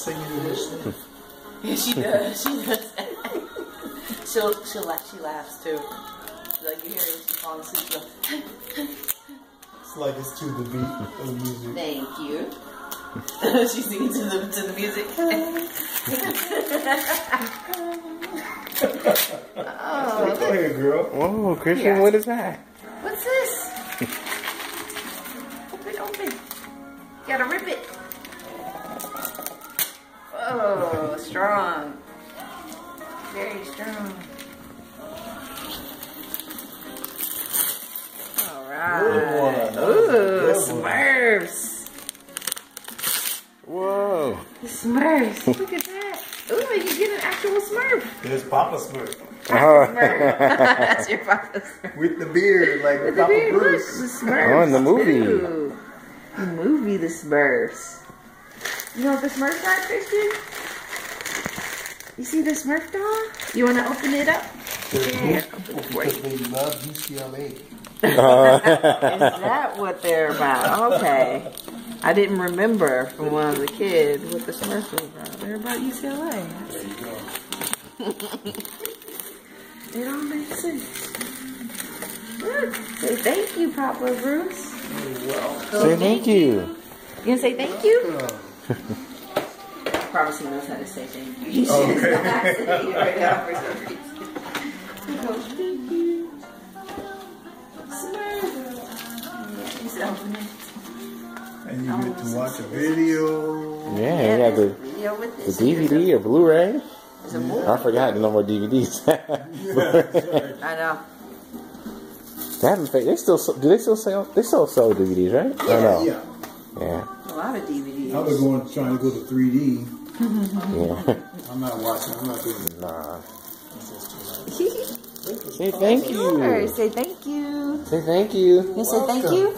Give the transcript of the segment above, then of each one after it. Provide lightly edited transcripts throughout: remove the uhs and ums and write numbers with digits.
singing in her sleep. Yeah, she does. She does. She laughs too. Like you hear her when she falls asleep. It's like it's to the beat of the music. Thank you. She's singing to the music. Oh, go ahead, girl. Whoa, Christian, what is that? What's this? Open. Gotta rip it. Oh, strong. Very strong. Alright. Ooh, Smurfs. Whoa. Smurfs. Look at that. Ooh, you get an actual Smurf. There's Papa Smurf. Oh. That's your Papa Smurf. With the beard, like With Papa the beard, Bruce. look, the Smurfs. Oh, in the movie. Too. The movie, the Smurfs. You know what the Smurfs are, Christian? You see the Smurf doll? You want to open it up? Yeah, because they love UCLA. Is that what they're about? Okay. I didn't remember from when I was a kid what the Smurfs were about. They're about UCLA. There you go. It all makes sense. Look, say thank you, Papa Bruce. Say thank you. You gonna say thank you? Promise he knows how to say thank you. He should Okay. say it right now for some reason. He goes, thank you. Smurf. He's opening. And you get to watch a video. Yeah, you got the video with this. DVD or Blu-ray. It's a movie. I forgot no more DVDs. I know. They still do they still sell? They still sell DVDs, right? I don't know. Yeah. Yeah. A lot of DVDs. I was trying to go to 3D. Yeah. I'm not watching. I'm not doing it. Nah. Say Say thank you. Say thank you. Say thank you. You say thank you?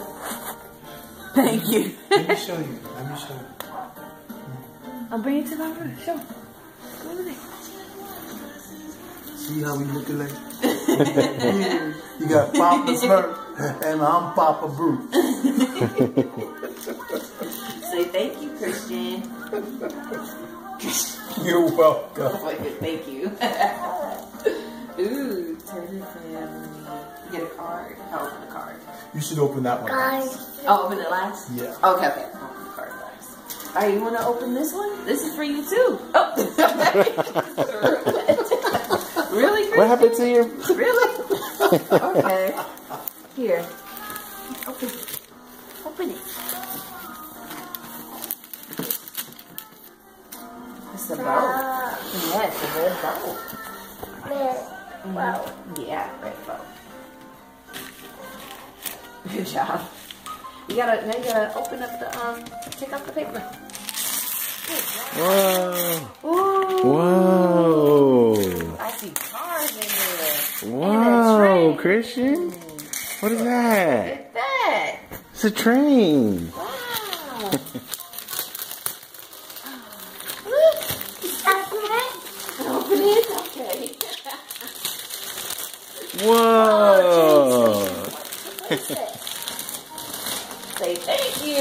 Thank you. Let me show you. Let me show you. I'll bring it to my room. Show. Go over there. See how we looking like? You got Papa Smurf and I'm Papa Bruce. Say thank you, Christian. You're welcome. Thank you. Ooh, Turner family. Get a card. I'll open the card. You should open that one. I'll open it last? Yeah. Okay. I'll open the card last. Alright, you want to open this one? This is for you too. Oh. Really, Christian? What happened to you? Really? Okay. Here. Open it. Open it. It's a bow. Yeah, it's a red bow. Wow. Yeah, red bow. Good job. Now you gotta open up the take out the paper. Whoa. Ooh. Whoa. I see cars in there. Whoa, Christian. What is that? Look at that. It's a train. Wow. Open it. Okay. Whoa. What is that? Say thank you.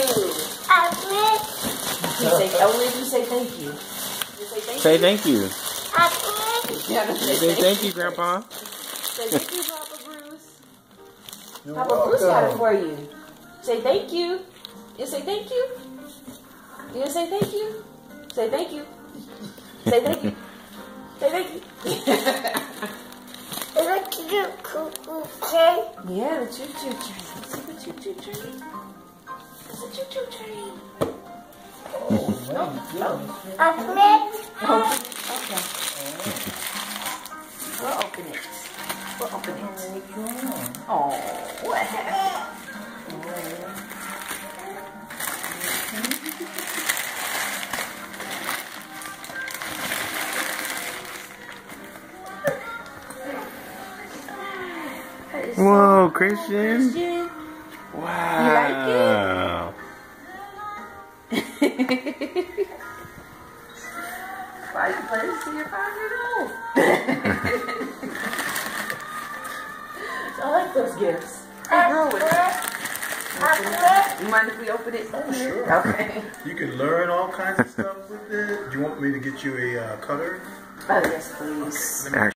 You say thank you. You say thank you. Say thank you. Yeah, Say thank you, Grandpa. Say thank you, Papa Bruce. You're Papa Bruce got it welcome. for you. Say thank you. You say thank you. You say thank you. Say thank you. Say thank you. Say thank you. Yeah, the choo-choo train. See the choo-choo train? It's a choo-choo train. Okay. We'll open it. We'll open it. Oh, what happened? Whoa, Christian. Christian. Wow. Why you play to see your 5-year-old? I like those gifts. They grew with it. You mind if we open it? Oh, sure. Okay. You can learn all kinds of stuff with it. you want me to get you a cutter? Oh, yes, please. Let me